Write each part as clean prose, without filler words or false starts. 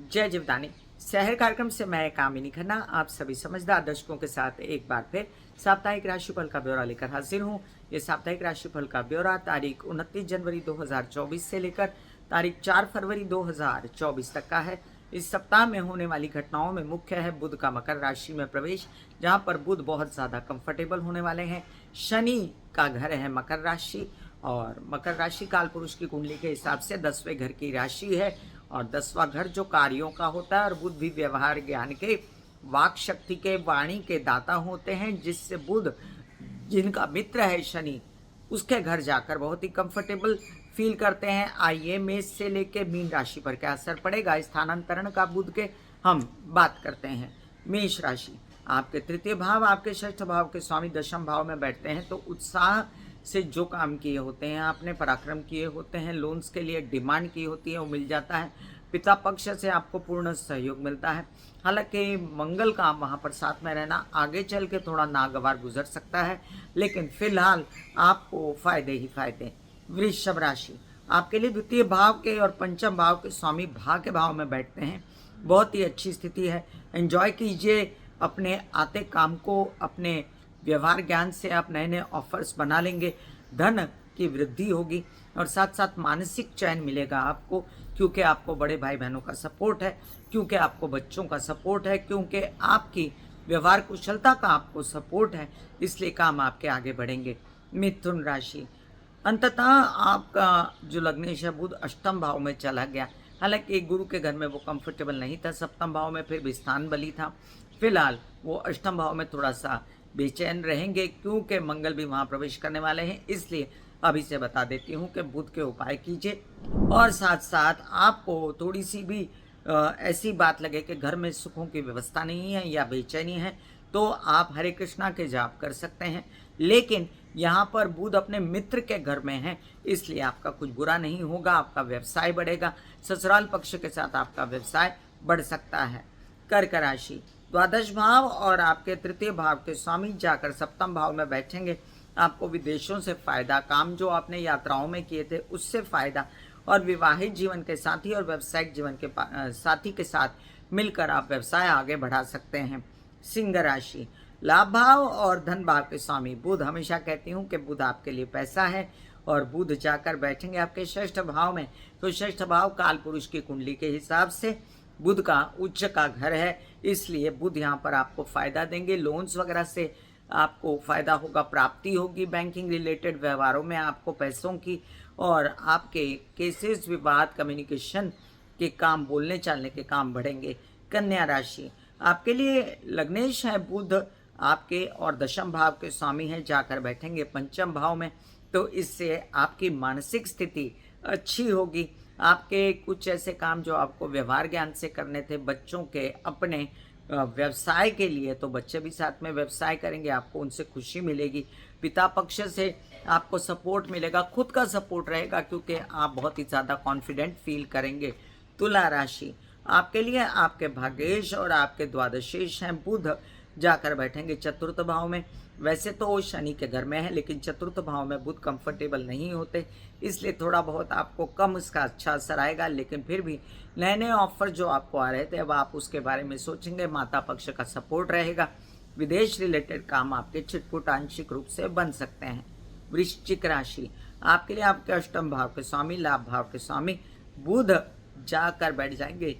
जय जीवदानी। शहर कार्यक्रम से मैं कामिनी खन्ना आप सभी समझदार दर्शकों के साथ एक बार फिर साप्ताहिक राशिफल का ब्यौरा लेकर हाजिर हूँ। ये साप्ताहिक राशिफल का ब्यौरा तारीख 29 जनवरी 2024 से लेकर तारीख 4 फरवरी 2024 तक का है। इस सप्ताह में होने वाली घटनाओं में मुख्य है बुध का मकर राशि में प्रवेश, जहां पर बुध बहुत ज़्यादा कंफर्टेबल होने वाले हैं। शनि का घर है मकर राशि, और मकर राशि काल पुरुष की कुंडली के हिसाब से 10वें घर की राशि है, और 10वां घर जो कार्यों का होता है। और बुध भी व्यवहार ज्ञान के, वाक शक्ति के, वाणी के दाता होते हैं, जिससे बुध जिनका मित्र है शनि, उसके घर जाकर बहुत ही कंफर्टेबल फील करते हैं। आइए मेष से लेकर मीन राशि पर क्या असर पड़ेगा स्थानांतरण का बुध के, हम बात करते हैं। मेष राशि, आपके तृतीय भाव, आपके षष्ठ भाव के स्वामी दशम भाव में बैठते हैं, तो उत्साह से जो काम किए होते हैं आपने, पराक्रम किए होते हैं, लोन्स के लिए डिमांड की होती है, वो मिल जाता है। पिता पक्ष से आपको पूर्ण सहयोग मिलता है। हालांकि मंगल का वहाँ पर साथ में रहना आगे चल के थोड़ा नागवार गुजर सकता है, लेकिन फिलहाल आपको फायदे ही फायदे। वृषभ राशि, आपके लिए द्वितीय भाव के और पंचम भाव के स्वामी भाग्य भाव में बैठते हैं। बहुत ही अच्छी स्थिति है, एंजॉय कीजिए अपने आते काम को। अपने व्यवहार ज्ञान से आप नए नए ऑफर्स बना लेंगे, धन की वृद्धि होगी, और साथ साथ मानसिक चैन मिलेगा आपको, क्योंकि आपको बड़े भाई बहनों का सपोर्ट है, क्योंकि आपको बच्चों का सपोर्ट है, क्योंकि आपकी व्यवहार कुशलता का आपको सपोर्ट है, इसलिए काम आपके आगे बढ़ेंगे। मिथुन राशि, अंततः आपका जो लग्नेश है बुध अष्टम भाव में चला गया। हालांकि गुरु के घर में वो कंफर्टेबल नहीं था, सप्तम भाव में फिर भी स्थान बली था। फिलहाल वो अष्टम भाव में थोड़ा सा बेचैन रहेंगे, क्योंकि मंगल भी वहाँ प्रवेश करने वाले हैं। इसलिए अभी से बता देती हूँ कि बुध के उपाय कीजिए, और साथ साथ आपको थोड़ी सी भी ऐसी बात लगे कि घर में सुखों की व्यवस्था नहीं है या बेचैनी है, तो आप हरे कृष्णा के जाप कर सकते हैं। लेकिन यहाँ पर बुध अपने मित्र के घर में है, इसलिए आपका कुछ बुरा नहीं होगा, आपका व्यवसाय बढ़ेगा। ससुराल पक्ष के साथ आपका व्यवसाय बढ़ सकता है। कर्क राशि, द्वादश भाव और आपके तृतीय भाव के स्वामी जाकर सप्तम भाव में बैठेंगे। आपको विदेशों से फायदा, काम जो आपने यात्राओं में किए थे उससे फायदा, और विवाहित जीवन के साथी और व्यावसायिक जीवन के साथी के साथ मिलकर आप व्यवसाय आगे बढ़ा सकते हैं। सिंह राशि, लाभ भाव और धन भाव के स्वामी बुध, हमेशा कहती हूँ कि बुध आपके लिए पैसा है, और बुध जाकर बैठेंगे आपके षष्ठ भाव में। तो षष्ठ भाव काल पुरुष की कुंडली के हिसाब से बुध का उच्च का घर है, इसलिए बुध यहाँ पर आपको फायदा देंगे। लोन्स वगैरह से आपको फायदा होगा, प्राप्ति होगी, बैंकिंग रिलेटेड व्यवहारों में आपको पैसों की, और आपके केसेस, विवाद, कम्युनिकेशन के काम, बोलने चालने के काम बढ़ेंगे। कन्या राशि, आपके लिए लग्नेश है बुध आपके, और दशम भाव के स्वामी हैं, जाकर बैठेंगे पंचम भाव में। तो इससे आपकी मानसिक स्थिति अच्छी होगी। आपके कुछ ऐसे काम जो आपको व्यवहार ज्ञान से करने थे, बच्चों के अपने व्यवसाय के लिए, तो बच्चे भी साथ में व्यवसाय करेंगे, आपको उनसे खुशी मिलेगी। पिता पक्ष से आपको सपोर्ट मिलेगा, खुद का सपोर्ट रहेगा, क्योंकि आप बहुत ही ज़्यादा कॉन्फिडेंट फील करेंगे। तुला राशि, आपके लिए आपके भाग्येश और आपके द्वादशेश हैं बुध, जाकर बैठेंगे चतुर्थ भाव में। वैसे तो वो शनि के घर में है, लेकिन चतुर्थ भाव में बुध कंफर्टेबल नहीं होते, इसलिए थोड़ा बहुत आपको कम इसका अच्छा असर आएगा। लेकिन फिर भी नए नए ऑफर जो आपको आ रहे थे, अब आप उसके बारे में सोचेंगे, माता पक्ष का सपोर्ट रहेगा। विदेश रिलेटेड काम आपके छिटपुट आंशिक रूप से बन सकते हैं। वृश्चिक राशि, आपके लिए आपके अष्टम भाव के स्वामी, लाभ भाव के स्वामी बुध जाकर बैठ जाएंगे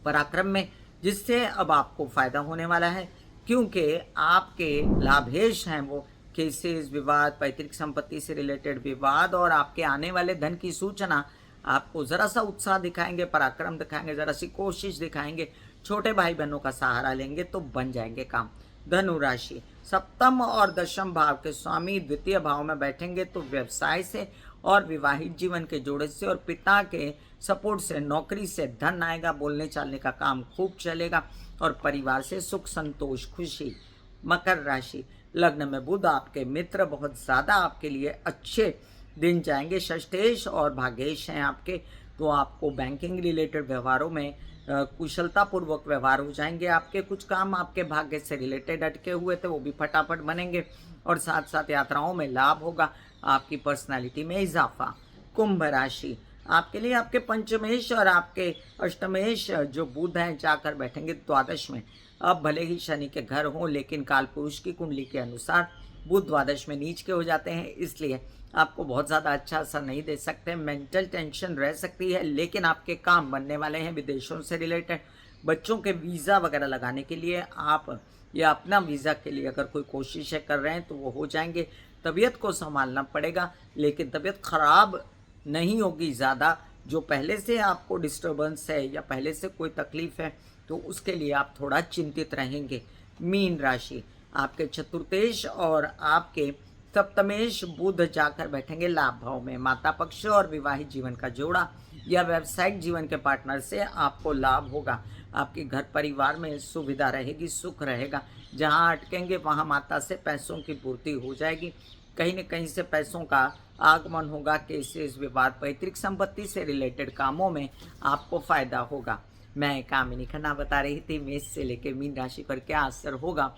पराक्रम में, जिससे अब आपको फायदा होने वाला है, क्योंकि आपके लाभेश हैं वो केसेस, विवाद, पैतृक संपत्ति से रिलेटेड विवाद, और आपके आने वाले धन की सूचना आपको जरा सा उत्साह दिखाएंगे, पराक्रम दिखाएंगे, जरा सी कोशिश दिखाएंगे, छोटे भाई बहनों का सहारा लेंगे तो बन जाएंगे काम। धनु राशि, सप्तम और दशम भाव के स्वामी द्वितीय भाव में बैठेंगे, तो व्यवसाय से और विवाहित जीवन के जोड़े से और पिता के सपोर्ट से, नौकरी से धन आएगा, बोलने चालने का काम खूब चलेगा, और परिवार से सुख संतोष खुशी। मकर राशि, लग्न में बुध आपके मित्र, बहुत ज़्यादा आपके लिए अच्छे दिन जाएंगे। षष्ठेश और भाग्येश हैं आपके, तो आपको बैंकिंग रिलेटेड व्यवहारों में कुशलतापूर्वक व्यवहार हो जाएंगे। आपके कुछ काम आपके भाग्य से रिलेटेड अटके हुए थे, वो भी फटाफट बनेंगे, और साथ साथ यात्राओं में लाभ होगा, आपकी पर्सनालिटी में इजाफा। कुंभ राशि, आपके लिए आपके पंचमेश और आपके अष्टमेश जो बुध हैं जाकर बैठेंगे द्वादश में। अब भले ही शनि के घर हों, लेकिन काल पुरुष की कुंडली के अनुसार बुध द्वादश में नीच के हो जाते हैं, इसलिए आपको बहुत ज़्यादा अच्छा असर नहीं दे सकते। मेंटल टेंशन रह सकती है, लेकिन आपके काम बनने वाले हैं। विदेशों से रिलेटेड बच्चों के वीज़ा वगैरह लगाने के लिए आप या अपना वीज़ा के लिए अगर कोई कोशिशें कर रहे हैं तो वो हो जाएंगे। तबीयत को संभालना पड़ेगा, लेकिन तबीयत खराब नहीं होगी ज़्यादा। जो पहले से आपको डिस्टर्बेंस है या पहले से कोई तकलीफ है तो उसके लिए आप थोड़ा चिंतित रहेंगे। मीन राशि, आपके चतुर्थेश और आपके सप्तमेश बुध जाकर बैठेंगे लाभ भाव में। माता पक्ष और विवाहित जीवन का जोड़ा या व्यावसायिक जीवन के पार्टनर से आपको लाभ होगा। आपके घर परिवार में सुविधा रहेगी, सुख रहेगा। जहां अटकेंगे वहां माता से पैसों की पूर्ति हो जाएगी। कहीं न कहीं से पैसों का आगमन होगा। केसेस, विवाद, पैतृक संपत्ति से रिलेटेड कामों में आपको फायदा होगा। मैं कामिनी खन्ना बता रही थी मेष से लेकर मीन राशि पर क्या असर होगा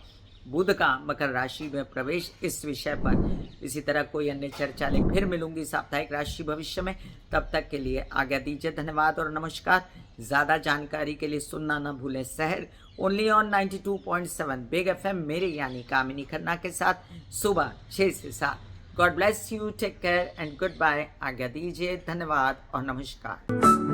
बुध का मकर राशि में प्रवेश, इस विषय पर इसी तरह कोई अन्य चर्चा ले फिर मिलूंगी साप्ताहिक राशि भविष्य में। तब तक के लिए आज्ञा दीजिए। धन्यवाद और नमस्कार। ज़्यादा जानकारी के लिए सुनना न भूलें शहर ओनली ऑन 92.7 बिग FM मेरे यानी कामिनी खन्ना के साथ सुबह 6 से 7। God bless you, take care and good bye. आज्ञा दीजिए। धन्यवाद और नमस्कार।